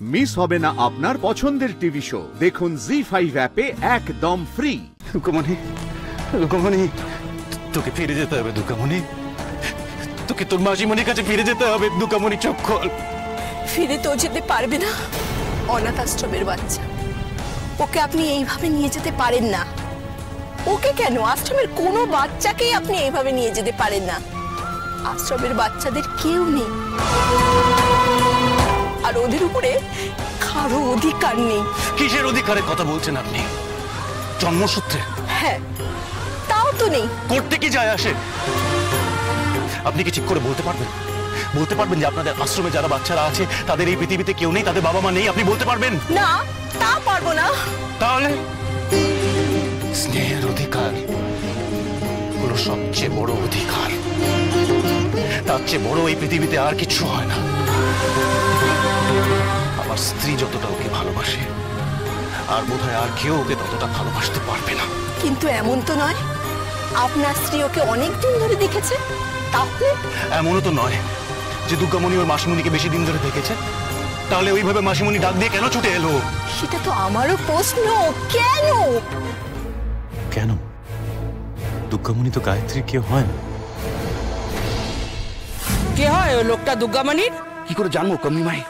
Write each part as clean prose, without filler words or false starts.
Miss হবে না আপনার পছন্দের টিভি শো। দেখুন জি5 অ্যাপে একদম ফ্রি। দুর্গামণি, দুর্গামণি, তোকে ফিরে যেতে হবে দুর্গামণি, তোকে তোর মাসিমণির কাছে ফিরে যেতে হবে দুর্গামণি। চোখ খোল। ফিরে তো যেতে পারবে না, অনাথ আশ্রমের বাচ্চা, ওকে আপনি এইভাবে নিয়ে যেতে পারেন না। ওকে কেন, আশ্রমের কোনো বাচ্চাকেই আপনি এইভাবে নিয়ে যেতে পারেন না। আশ্রমের বাচ্চাদের কেউ নেই, আর ওদের উপরে কারো অধিকার নেই। কিসের অধিকারের কথা বলছেন আপনি? জন্মসূত্রে? হ্যাঁ, তাও তো নেই। করতে কি যায় আসে? আপনি কি ঠিক করে বলতে পারবেন? বলতে পারবেন যে আপনাদের আশ্রমে যারা বাচ্চারা আছে তাদের এই পৃথিবীতে কেউ নেই, তাদের বাবা মা নেই? আপনি বলতে পারবেন? না, তা পারবো না। তাহলে স্নেহের অধিকার হলো সবচেয়ে বড় অধিকার। তার চেয়ে বড় এই পৃথিবীতে আর কিছু হয় না। আমার স্ত্রী যতটা ওকে ভালোবাসে, আর বোধহয় আর কেউ ওকে ততটা ভালোবাসতে পারবে না। কিন্তু এমন তো নয়, আপনার স্ত্রী ওকে অনেকদিন ধরে দেখেছে। তাহলে এমনও তো নয় যে দুর্গামণি ওর মাসিমণিকে বেশি দিন ধরে দেখেছে। তাহলে ওইভাবে মাসিমণি ডাক দিয়ে কেন ছুটে এলো? সেটা তো আমারও প্রশ্ন। কেন? কেন? দুর্গামণি তো গায়ত্রীর কেউ হয় না। কে হয় ওই লোকটা দুর্গামণির? কি করে জানবো কমনিমাই?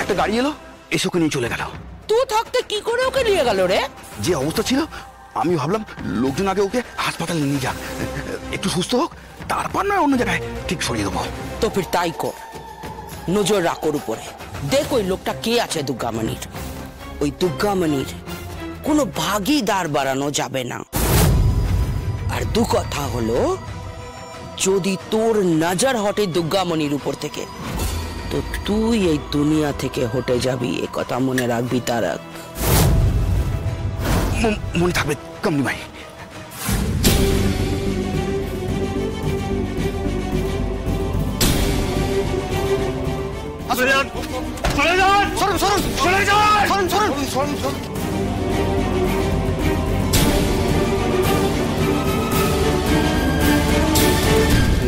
একটা গাড়ি এলো, এসে ওকে নিয়ে চলে গেল। তুই থাকতে কি করে ওকে নিয়ে গেল রে? যে অবস্থা ছিল, আমি ভাবলাম লোকজন আগে ওকে হাসপাতালে নিয়ে যাক, একটু সুস্থ হোক, তারপর নয় অন্য জায়গায় ঠিক সরিয়ে দেবো। তো ফির তাই কর, নজর রাখ ওর উপরে। দেখ ওই লোকটা কে আছে দুর্গামণির। ওই দুর্গামণির কোনো ভাগিদার বাড়ানো যাবে না। আর দু কথা হলো, যদি তোর নজর হটে দুর্গামণির উপর থেকে, তো তুই এই দুনিয়া থেকে হটে যাবি। এ কথা মনে রাখবি তারাক। মনে থাকবে কমনিমাই।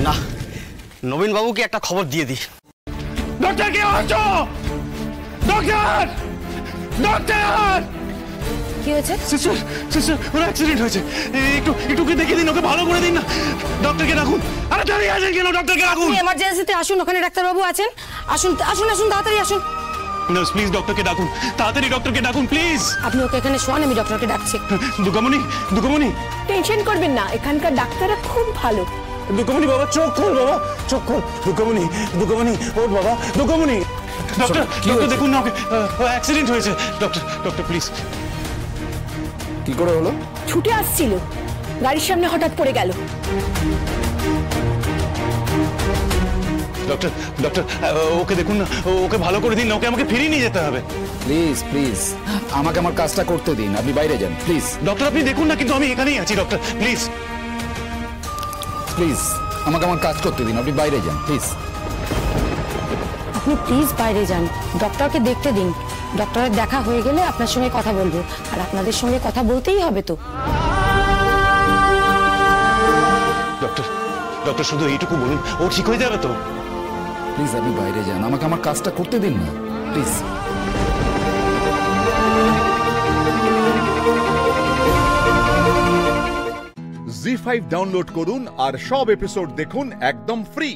না, নবীন বাবুকে একটা খবর দিয়ে দি। ডক্টর কে আছো? Doctor, doctor! কি হয়েছে? সিস্টার, সিস্টার, ওর অ্যাক্সিডেন্ট হয়েছে। একটুকে দেখে দিন, ওকে ভালো করে দিন না। ডক্টরকে ডাকুন। আরে দাঁড়িয়ে আছেন কেন? ডক্টরকে ডাকুন। এমার্জেন্সিতে আসুন, ওখানে ডাক্তারবাবু আছেন। আসুন আসুন আসুন, তাড়াতাড়ি আসুন। নার্স প্লিজ ডক্টরকে ডাকুন, তাড়াতাড়ি ডক্টরকে ডাকুন প্লিজ। আপনি ওকে এখানে শোয়ান, আমি ডক্টরকে ডাকছি। দুর্গামণি, দুর্গামণি, টেনশন করবেন না, এখানকার ডাক্তাররা খুব ভালো। দুর্গামণি বাবা, চোখ খোল বাবা, চোখ খোল। দুর্গামণি, দুর্গামণি, ওঠ বাবা, দুর্গামণি। ডক্টর, ডক্টর দেখুন না, ওকে অ্যাক্সিডেন্ট হয়েছে। Doctor, doctor please. কি করে হলো? ছুটে আসছিল, গাড়ির সামনে হঠাৎ পড়ে গেল। ডক্টর, ডক্টর, ওকে দেখুন না, ওকে ভালো করে দিন না, ওকে আমাকে ফিরিয়ে নিয়ে যেতে হবে। প্লিজ প্লিজ, আমাকে আমার কাজটা করতে দিন, আপনি বাইরে যান প্লিজ। ডক্টর আপনি দেখুন না, কিন্তু আমি এখানেই আছি ডক্টর, প্লিজ প্লিজ আমাকে আমার কাজ করতে দিন, আপনি বাইরে যান প্লিজ। আপনি প্লিজ বাইরে যান, ডক্টরকে দেখতে দিন। ডক্টরের দেখা হয়ে গেলে আপনার সঙ্গে কথা বলবো, আর আপনাদের সঙ্গে কথা বলতেই হবে তো। ডক্টর, ডক্টর শুধু এইটুকু বলুন, ও ঠিক হয়ে যাবে তো? প্লিজ আপনি বাইরে যান, আমাকে আমার কাজটা করতে দিন না প্লিজ। জি5 ডাউনলোড করুন আর সব এপিসোড দেখুন একদম ফ্রি।